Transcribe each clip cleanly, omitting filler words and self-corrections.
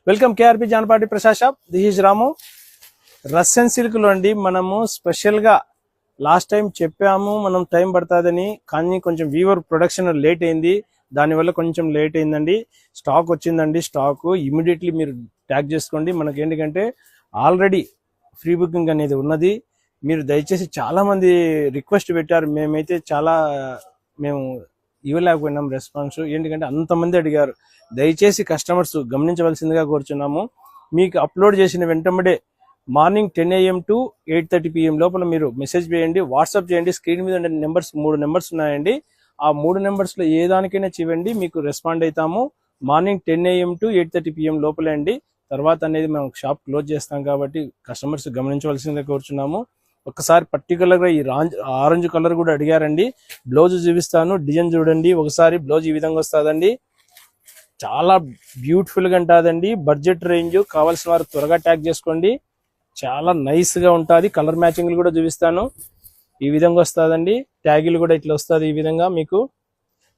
Welcome KRP Janapati Prasad shop. This is Ramu. రస్సన్ silk లో అండి మనము స్పెషల్ గా లాస్ట్ టైం చెప్పాము మనం టైం పడుతుందని, కానీ కొంచెం వీవర్ ప్రొడక్షన్ లేట్ అయింది. దానివల్ల కొంచెం లేట్ అయిందండి. స్టాక్ వచ్చిందండి. స్టాక్ ఇమీడియట్లీ మీరు ట్యాగ్ చేసుకోండి. మనకి ఏంటంటే ఆల్రెడీ ఫ్రీ బుకింగ్ అనేది ఉన్నది. మీరు దయచేసి చాలా మంది రిక్వెస్ట్ పెట్టారు. మేము ఇవ్వలేకపోయినాం రెస్పాన్స్. ఏంటంటే అంతమంది అడిగారు. దయచేసి కస్టమర్స్ గమనించవలసిందిగా కోరుచున్నాము. మీకు అప్లోడ్ చేసిన వెంటనే మార్నింగ్ 10 AM to 8:30 PM లోపల మీరు మెసేజ్ చేయండి, వాట్సాప్ చేయండి. స్క్రీన్ మీద నెంబర్స్ 3 నెంబర్స్ ఉన్నాయండి. ఆ 3 నెంబర్స్లో ఏ దానికైనా చేయండి, మీకు రెస్పాండ్ అవుతాము. మార్నింగ్ 10 AM to 8:30 PM లోపలే అండి. తర్వాత అనేది మేము షాప్ క్లోజ్ చేస్తాం కాబట్టి కస్టమర్స్ గమనించవలసిందిగా కోరుచున్నాము. ఒకసారి పర్టికులర్గా ఈ ఆరెంజ్ కలర్ కూడా అడిగారండి. బ్లౌజ్ చూపిస్తాను, డిజైన్ చూడండి. ఒకసారి బ్లౌజ్ ఈ విధంగా వస్తుందండి. చాలా బ్యూటిఫుల్గా ఉంటుందండి. బడ్జెట్ రేంజ్ కావాల్సిన వారు త్వరగా ట్యాగ్ చేసుకోండి. చాలా నైస్గా ఉంటుంది. కలర్ మ్యాచింగ్లు కూడా చూపిస్తాను. ఈ విధంగా వస్తుందండి. ట్యాగులు కూడా ఇట్లా వస్తుంది. ఈ విధంగా మీకు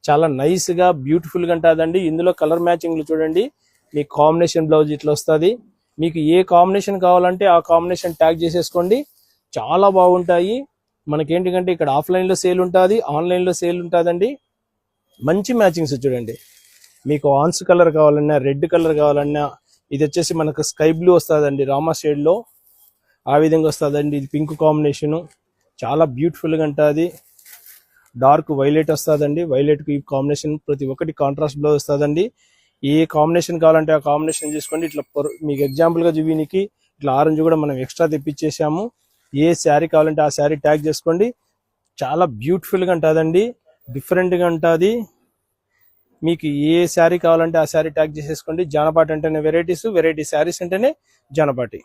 చాలా నైస్గా బ్యూటిఫుల్గా ఉంటుందండి. ఇందులో కలర్ మ్యాచింగ్లు చూడండి. మీకు కాంబినేషన్ బ్లౌజ్ ఇట్లా వస్తుంది. మీకు ఏ కాంబినేషన్ కావాలంటే ఆ కాంబినేషన్ ట్యాగ్ చేసేసుకోండి. చాలా బాగుంటాయి. మనకేంటికంటే ఇక్కడ ఆఫ్లైన్లో సేల్ ఉంటుంది, ఆన్లైన్లో సేల్ ఉంటుందండి. మంచి మ్యాచింగ్స్ చూడండి. మీకు ఆన్స్ కలర్ కావాలన్నా, రెడ్ కలర్ కావాలన్నా, ఇది వచ్చేసి మనకు స్కై బ్లూ వస్తుందండి, రామా షేడ్లో ఆ విధంగా వస్తుందండి. ఇది పింక్ కాంబినేషను చాలా బ్యూటిఫుల్గా ఉంటుంది. డార్క్ వైలెట్ వస్తుందండి. వైలెట్కి ఈ కాంబినేషన్ ప్రతి ఒక్కటి కాంట్రాస్ట్ బ్లౌజ్ వస్తుందండి. ఏ కాంబినేషన్ కావాలంటే ఆ కాంబినేషన్ చేసుకోండి. ఇట్లా మీకు ఎగ్జాంపుల్గా చూపినికి ఇట్లా ఆరెంజ్ కూడా మనం ఎక్స్ట్రా తెప్పించేసాము. ఏ శారీ కావాలంటే ఆ శారీ ట్యాగ్ చేసుకోండి. చాలా బ్యూటిఫుల్గా ఉంటుందండి, డిఫరెంట్గా ఉంటుంది. మీకు ఏ శారీ కావాలంటే ఆ శారీ ట్యాగ్ చేసేసుకోండి. జానపాటి అంటేనే వెరైటీస్, వెరైటీ శారీస్ అంటేనే జానపాటి.